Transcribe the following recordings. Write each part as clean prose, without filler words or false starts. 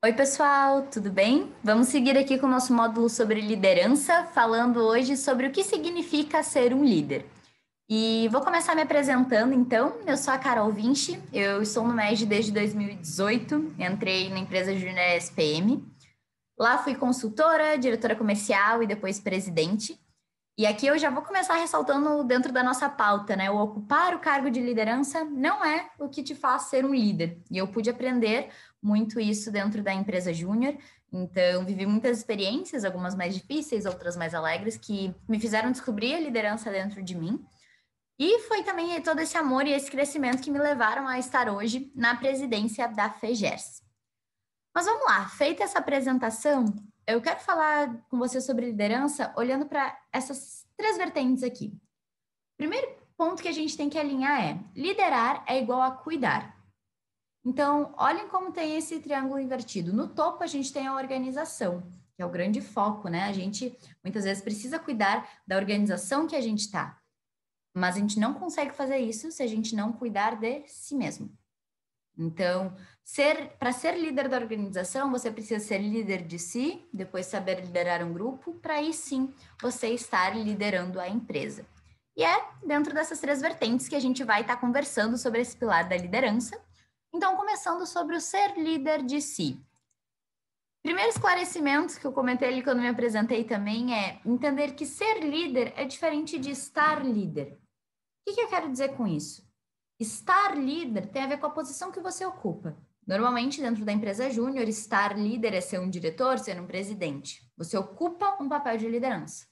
Oi, pessoal, tudo bem? Vamos seguir aqui com o nosso módulo sobre liderança, falando hoje sobre o que significa ser um líder. E vou começar me apresentando, então. Eu sou a Carol Vinci, eu estou no MED desde 2018, entrei na empresa Júnior SPM. Lá fui consultora, diretora comercial e depois presidente. E aqui eu já vou começar ressaltando dentro da nossa pauta, né? O ocupar o cargo de liderança não é o que te faz ser um líder. E eu pude aprender muito isso dentro da empresa Júnior. Então, vivi muitas experiências, algumas mais difíceis, outras mais alegres, que me fizeram descobrir a liderança dentro de mim. E foi também todo esse amor e esse crescimento que me levaram a estar hoje na presidência da FEGERS. Mas vamos lá, feita essa apresentação, eu quero falar com você sobre liderança olhando para essas três vertentes aqui. Primeiro ponto que a gente tem que alinhar é: liderar é igual a cuidar. Então, olhem como tem esse triângulo invertido. No topo, a gente tem a organização, que é o grande foco, né? A gente muitas vezes precisa cuidar da organização que a gente está, mas a gente não consegue fazer isso se a gente não cuidar de si mesmo. Então, para ser líder da organização, você precisa ser líder de si, depois saber liderar um grupo, para aí sim você estar liderando a empresa. E é dentro dessas três vertentes que a gente vai estar conversando sobre esse pilar da liderança. Então, começando sobre o ser líder de si. Primeiro esclarecimento que eu comentei ali quando me apresentei também é entender que ser líder é diferente de estar líder. O que eu quero dizer com isso? Estar líder tem a ver com a posição que você ocupa. Normalmente, dentro da empresa júnior, estar líder é ser um diretor, ser um presidente. Você ocupa um papel de liderança.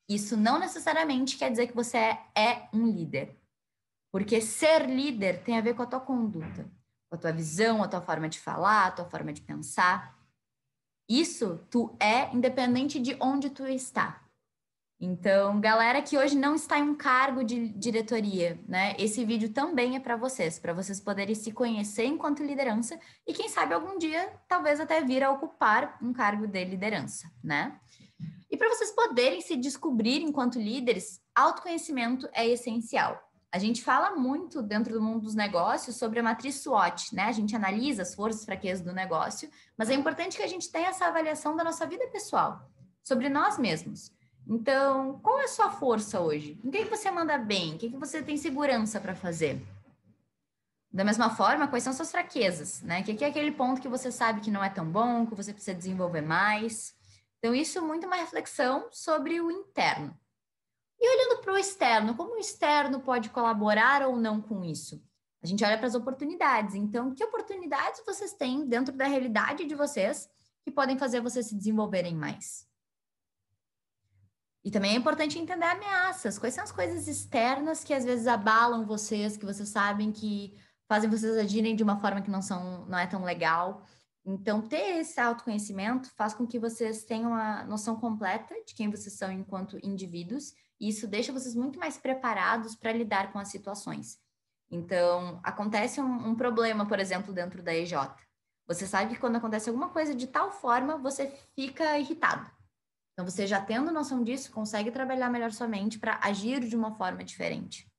Isso não necessariamente quer dizer que você é um líder. Porque ser líder tem a ver com a tua conduta, com a tua visão, a tua forma de falar, a tua forma de pensar. Isso tu é independente de onde tu está. Então, galera que hoje não está em um cargo de diretoria, né? Esse vídeo também é para vocês poderem se conhecer enquanto liderança e quem sabe algum dia talvez até vir a ocupar um cargo de liderança, né? E para vocês poderem se descobrir enquanto líderes, autoconhecimento é essencial. A gente fala muito dentro do mundo dos negócios sobre a matriz SWOT, né? A gente analisa as forças e fraquezas do negócio, mas é importante que a gente tenha essa avaliação da nossa vida pessoal, sobre nós mesmos. Então, qual é a sua força hoje? Em que você manda bem? O que você tem segurança para fazer? Da mesma forma, quais são suas fraquezas, né? O que é aquele ponto que você sabe que não é tão bom, que você precisa desenvolver mais? Então, isso é muito uma reflexão sobre o interno. E olhando para o externo, como o externo pode colaborar ou não com isso? A gente olha para as oportunidades. Então, que oportunidades vocês têm dentro da realidade de vocês que podem fazer vocês se desenvolverem mais? E também é importante entender ameaças. Quais são as coisas externas que às vezes abalam vocês, que vocês sabem que fazem vocês agirem de uma forma que não é tão legal. Então, ter esse autoconhecimento faz com que vocês tenham a noção completa de quem vocês são enquanto indivíduos, e isso deixa vocês muito mais preparados para lidar com as situações. Então, acontece um problema, por exemplo, dentro da EJ. Você sabe que quando acontece alguma coisa de tal forma, você fica irritado. Então, você já tendo noção disso, consegue trabalhar melhor sua mente para agir de uma forma diferente.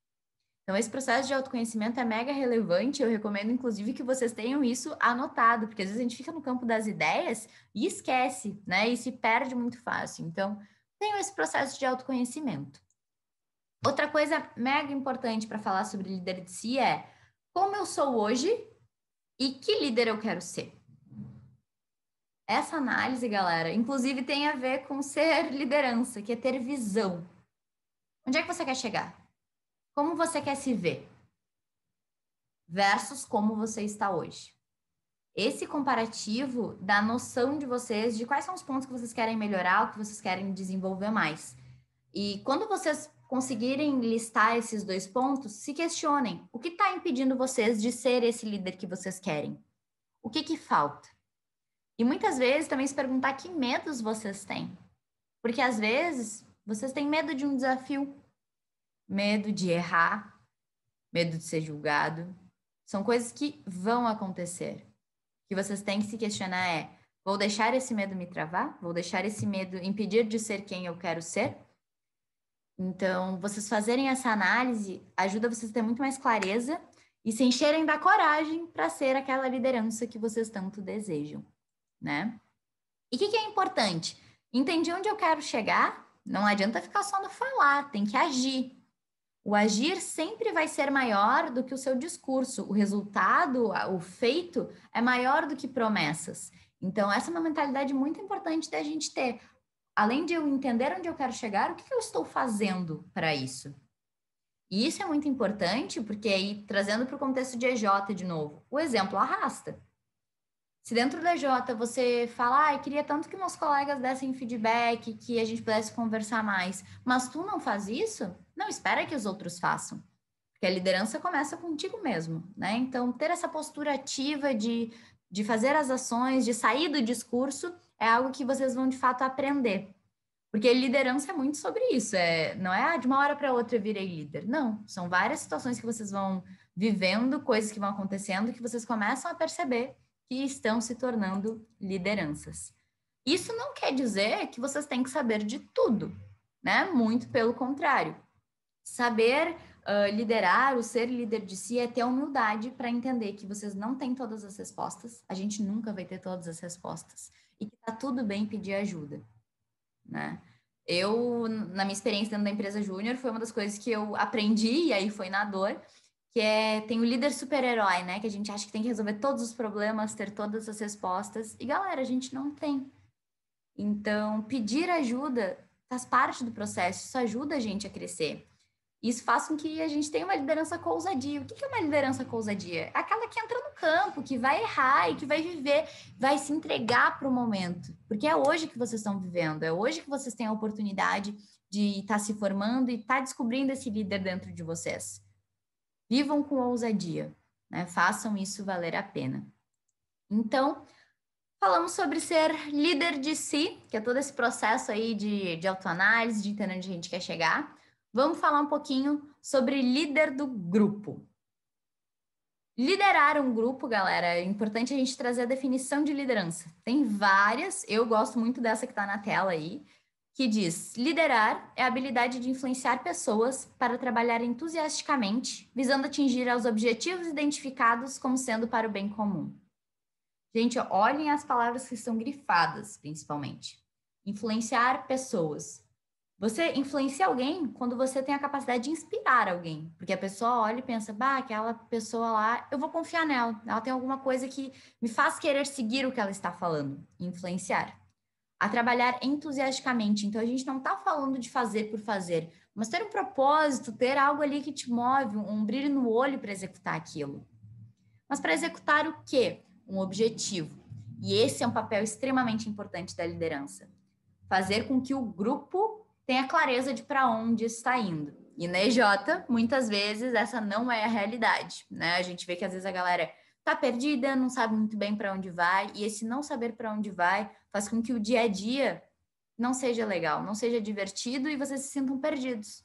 Então, esse processo de autoconhecimento é mega relevante. Eu recomendo, inclusive, que vocês tenham isso anotado, porque às vezes a gente fica no campo das ideias e esquece, né? E se perde muito fácil. Então, tenham esse processo de autoconhecimento. Outra coisa mega importante para falar sobre líder de si é como eu sou hoje e que líder eu quero ser. Essa análise, galera, inclusive tem a ver com ser liderança, que é ter visão. Onde é que você quer chegar? Como você quer se ver? Versus como você está hoje. Esse comparativo dá noção de vocês, de quais são os pontos que vocês querem melhorar, o que vocês querem desenvolver mais. E quando vocês conseguirem listar esses dois pontos, se questionem. O que está impedindo vocês de ser esse líder que vocês querem? O que falta? E muitas vezes também se perguntar que medos vocês têm. Porque às vezes vocês têm medo de um desafio, medo de errar, medo de ser julgado. São coisas que vão acontecer. O que vocês têm que se questionar é: vou deixar esse medo me travar? Vou deixar esse medo impedir de ser quem eu quero ser? Então, vocês fazerem essa análise ajuda vocês a ter muito mais clareza e se encherem da coragem para ser aquela liderança que vocês tanto desejam, né? E o que é importante? Entendi onde eu quero chegar? Não adianta ficar só no falar, tem que agir. O agir sempre vai ser maior do que o seu discurso. O resultado, o feito, é maior do que promessas. Então, essa é uma mentalidade muito importante da gente ter. Além de eu entender onde eu quero chegar, o que eu estou fazendo para isso? E isso é muito importante, porque aí, trazendo para o contexto de EJ de novo, o exemplo arrasta. Se dentro da EJ você fala, ah, queria tanto que meus colegas dessem feedback, que a gente pudesse conversar mais, mas tu não faz isso, não espera que os outros façam. Porque a liderança começa contigo mesmo, né? Então, ter essa postura ativa de fazer as ações, de sair do discurso, é algo que vocês vão de fato aprender. Porque liderança é muito sobre isso. Não é de uma hora para outra eu virei líder. Não, são várias situações que vocês vão vivendo, coisas que vão acontecendo, que vocês começam a perceber que estão se tornando lideranças. Isso não quer dizer que vocês têm que saber de tudo, né? Muito pelo contrário. Saber liderar, o ser líder de si, é ter humildade para entender que vocês não têm todas as respostas, a gente nunca vai ter todas as respostas, e que tá tudo bem pedir ajuda, né? Eu, na minha experiência dentro da empresa júnior, foi uma das coisas que eu aprendi, e aí foi na dor, que tem o líder super-herói, né? Que a gente acha que tem que resolver todos os problemas, ter todas as respostas. E, galera, a gente não tem. Então, pedir ajuda faz parte do processo, isso ajuda a gente a crescer. Isso faz com que a gente tenha uma liderança com ousadia. O que é uma liderança com ousadia? É aquela que entra no campo, que vai errar e que vai viver, vai se entregar para o momento. Porque é hoje que vocês estão vivendo, é hoje que vocês têm a oportunidade de estar se formando e estar descobrindo esse líder dentro de vocês. Vivam com ousadia, né? Façam isso valer a pena. Então, falamos sobre ser líder de si, que é todo esse processo aí de autoanálise, de entender onde a gente quer chegar. Vamos falar um pouquinho sobre líder do grupo. Liderar um grupo, galera, é importante a gente trazer a definição de liderança. Tem várias, eu gosto muito dessa que está na tela aí, que diz: liderar é a habilidade de influenciar pessoas para trabalhar entusiasticamente, visando atingir os objetivos identificados como sendo para o bem comum. Gente, olhem as palavras que estão grifadas, principalmente. Influenciar pessoas. Você influencia alguém quando você tem a capacidade de inspirar alguém. Porque a pessoa olha e pensa, bah, aquela pessoa lá, eu vou confiar nela. Ela tem alguma coisa que me faz querer seguir o que ela está falando. Influenciar. A trabalhar entusiasticamente. Então, a gente não está falando de fazer por fazer, mas ter um propósito, ter algo ali que te move, um brilho no olho para executar aquilo. Mas para executar o quê? Um objetivo. E esse é um papel extremamente importante da liderança. Fazer com que o grupo tenha clareza de para onde está indo. E na EJ, muitas vezes, essa não é a realidade, né? A gente vê que às vezes a galera tá perdida, não sabe muito bem para onde vai, e esse não saber para onde vai faz com que o dia a dia não seja legal, não seja divertido e vocês se sintam perdidos.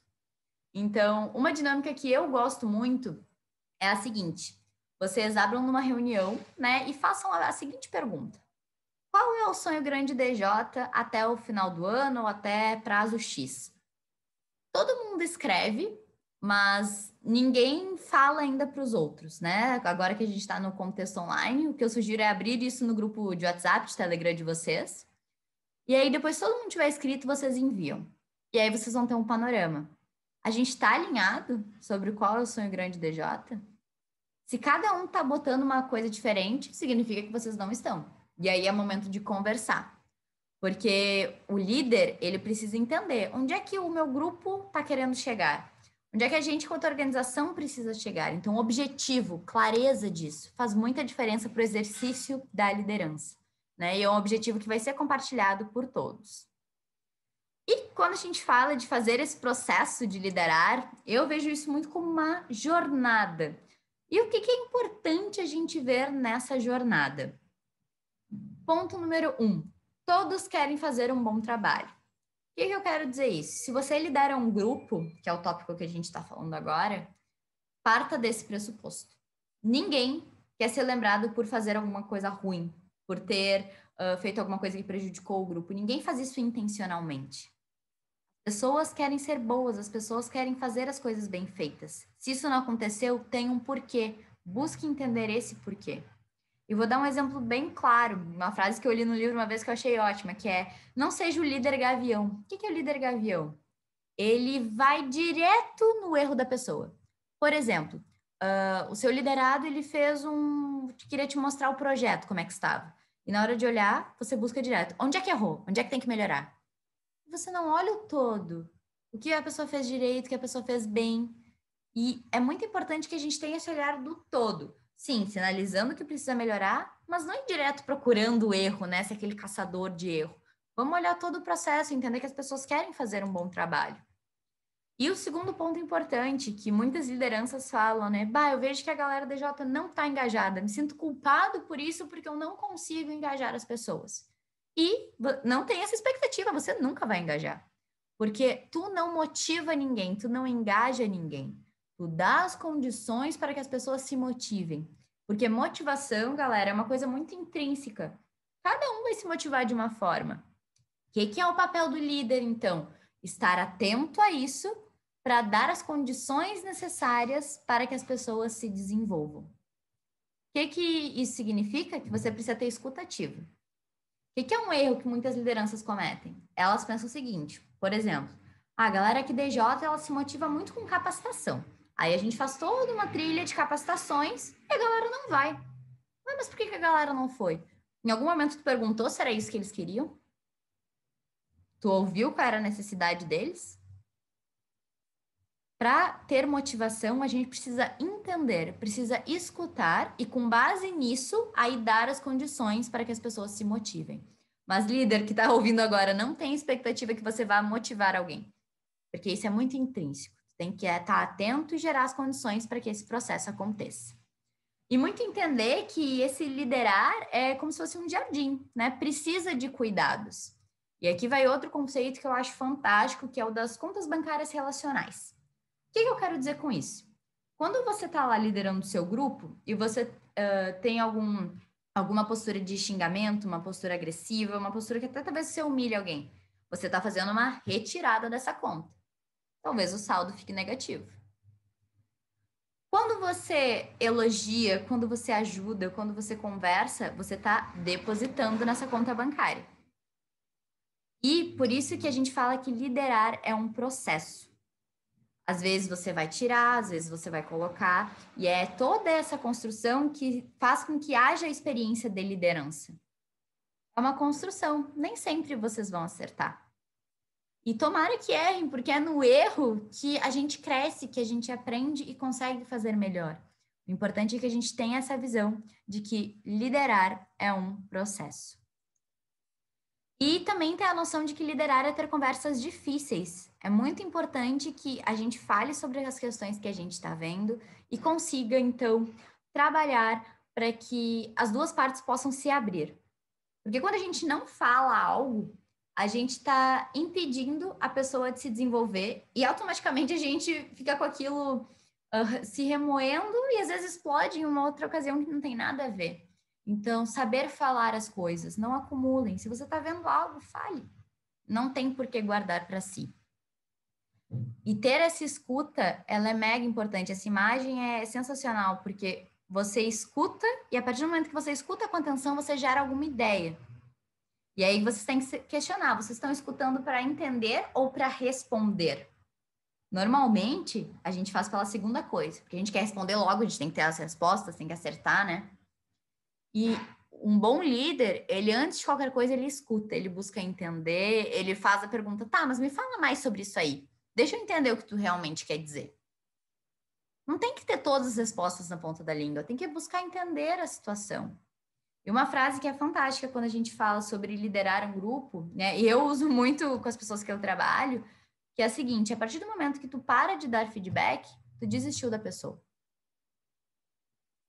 Então, uma dinâmica que eu gosto muito é a seguinte: vocês abram numa reunião, né, e façam a seguinte pergunta: qual é o sonho grande DJ até o final do ano ou até prazo X? Todo mundo escreve, mas ninguém fala ainda para os outros, né? Agora que a gente está no contexto online, o que eu sugiro é abrir isso no grupo de WhatsApp, de Telegram de vocês. E aí, depois todo mundo tiver escrito, vocês enviam. E aí vocês vão ter um panorama. A gente está alinhado sobre qual é o sonho grande DJ? Se cada um tá botando uma coisa diferente, significa que vocês não estão. E aí é momento de conversar. Porque o líder, ele precisa entender onde é que o meu grupo tá querendo chegar. Onde é que a gente, quanto organização, precisa chegar. Então, objetivo, clareza disso, faz muita diferença para o exercício da liderança, né? E é um objetivo que vai ser compartilhado por todos. E quando a gente fala de fazer esse processo de liderar, eu vejo isso muito como uma jornada. E o que é importante a gente ver nessa jornada? Ponto número 1. Todos querem fazer um bom trabalho. O que eu quero dizer isso? Se você lidera um grupo, que é o tópico que a gente está falando agora, parta desse pressuposto. Ninguém quer ser lembrado por fazer alguma coisa ruim, por ter feito alguma coisa que prejudicou o grupo. Ninguém faz isso intencionalmente. Pessoas querem ser boas, as pessoas querem fazer as coisas bem feitas. Se isso não aconteceu, tem um porquê. Busque entender esse porquê. E vou dar um exemplo bem claro, uma frase que eu li no livro uma vez que eu achei ótima, que é: não seja o líder gavião. O que é o líder gavião? Ele vai direto no erro da pessoa. Por exemplo, o seu liderado, ele fez queria te mostrar o projeto, como é que estava. E na hora de olhar, você busca direto. Onde é que errou? Onde é que tem que melhorar? Você não olha o todo. O que a pessoa fez direito, o que a pessoa fez bem. E é muito importante que a gente tenha esse olhar do todo. Sim, sinalizando que precisa melhorar, mas não ir direto procurando o erro, né? Ser aquele caçador de erro. Vamos olhar todo o processo, entender que as pessoas querem fazer um bom trabalho. E o segundo ponto importante, que muitas lideranças falam, né? Bah, eu vejo que a galera da DJ não está engajada, me sinto culpado por isso porque eu não consigo engajar as pessoas. E não tem essa expectativa, você nunca vai engajar. Porque tu não motiva ninguém, tu não engaja ninguém. Tu dá as condições para que as pessoas se motivem. Porque motivação, galera, é uma coisa muito intrínseca. Cada um vai se motivar de uma forma. O que é o papel do líder, então? Estar atento a isso para dar as condições necessárias para que as pessoas se desenvolvam. O que isso significa? Que você precisa ter escuta ativa. O que é um erro que muitas lideranças cometem? Elas pensam o seguinte, por exemplo, a galera aqui da EJ, ela se motiva muito com capacitação. Aí a gente faz toda uma trilha de capacitações e a galera não vai. Mas por que a galera não foi? Em algum momento tu perguntou se era isso que eles queriam? Tu ouviu qual era a necessidade deles? Para ter motivação, a gente precisa entender, precisa escutar e, com base nisso, aí dar as condições para que as pessoas se motivem. Mas, líder que está ouvindo agora, não tem expectativa que você vá motivar alguém, porque isso é muito intrínseco. Tem que estar atento e gerar as condições para que esse processo aconteça. E muito entender que esse liderar é como se fosse um jardim, né? Precisa de cuidados. E aqui vai outro conceito que eu acho fantástico, que é o das contas bancárias relacionais. O que eu quero dizer com isso? Quando você está lá liderando o seu grupo e você tem alguma postura de xingamento, uma postura agressiva, uma postura que até talvez você humilhe alguém, você está fazendo uma retirada dessa conta. Talvez o saldo fique negativo. Quando você elogia, quando você ajuda, quando você conversa, você está depositando nessa conta bancária. E por isso que a gente fala que liderar é um processo. Às vezes você vai tirar, às vezes você vai colocar, e é toda essa construção que faz com que haja a experiência de liderança. É uma construção, nem sempre vocês vão acertar. E tomara que errem, porque é no erro que a gente cresce, que a gente aprende e consegue fazer melhor. O importante é que a gente tenha essa visão de que liderar é um processo. E também ter a noção de que liderar é ter conversas difíceis. É muito importante que a gente fale sobre as questões que a gente está vendo e consiga, então, trabalhar para que as duas partes possam se abrir. Porque quando a gente não fala algo, a gente está impedindo a pessoa de se desenvolver e automaticamente a gente fica com aquilo se remoendo e às vezes explode em uma outra ocasião que não tem nada a ver. Então, saber falar as coisas, não acumulem. Se você está vendo algo, fale. Não tem por que guardar para si. E ter essa escuta, ela é mega importante. Essa imagem é sensacional, porque você escuta e a partir do momento que você escuta com atenção, você gera alguma ideia. E aí vocês têm que se questionar, vocês estão escutando para entender ou para responder? Normalmente, a gente faz pela segunda coisa, porque a gente quer responder logo, a gente tem que ter as respostas, tem que acertar, né? E um bom líder, ele antes de qualquer coisa, ele escuta, ele busca entender, ele faz a pergunta, tá, mas me fala mais sobre isso aí. Deixa eu entender o que tu realmente quer dizer. Não tem que ter todas as respostas na ponta da língua, tem que buscar entender a situação. E uma frase que é fantástica quando a gente fala sobre liderar um grupo, né? E eu uso muito com as pessoas que eu trabalho, que é a seguinte: a partir do momento que tu para de dar feedback, tu desistiu da pessoa.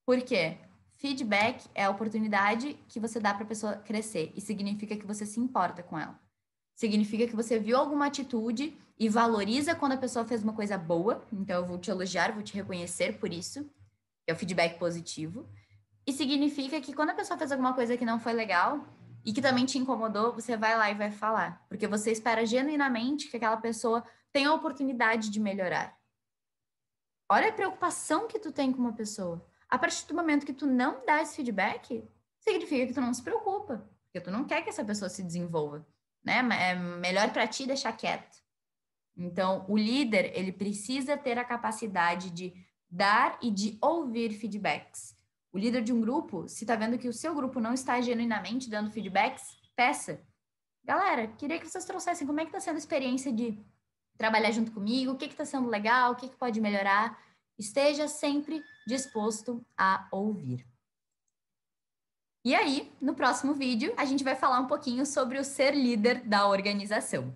Por quê? Feedback é a oportunidade que você dá para a pessoa crescer e significa que você se importa com ela. Significa que você viu alguma atitude e valoriza quando a pessoa fez uma coisa boa, então eu vou te elogiar, vou te reconhecer por isso, que é o feedback positivo. E significa que quando a pessoa fez alguma coisa que não foi legal, e que também te incomodou, você vai lá e vai falar, porque você espera genuinamente que aquela pessoa tenha a oportunidade de melhorar. Olha a preocupação que tu tem com uma pessoa. A partir do momento que tu não dá esse feedback, significa que tu não se preocupa, porque tu não quer que essa pessoa se desenvolva, né? É melhor para ti deixar quieto. Então, o líder, ele precisa ter a capacidade de dar e de ouvir feedbacks. O líder de um grupo, se está vendo que o seu grupo não está genuinamente dando feedbacks, peça. Galera, queria que vocês trouxessem como é que está sendo a experiência de trabalhar junto comigo, o que está sendo legal, o que pode melhorar. Esteja sempre disposto a ouvir. E aí, no próximo vídeo, a gente vai falar um pouquinho sobre o ser líder da organização.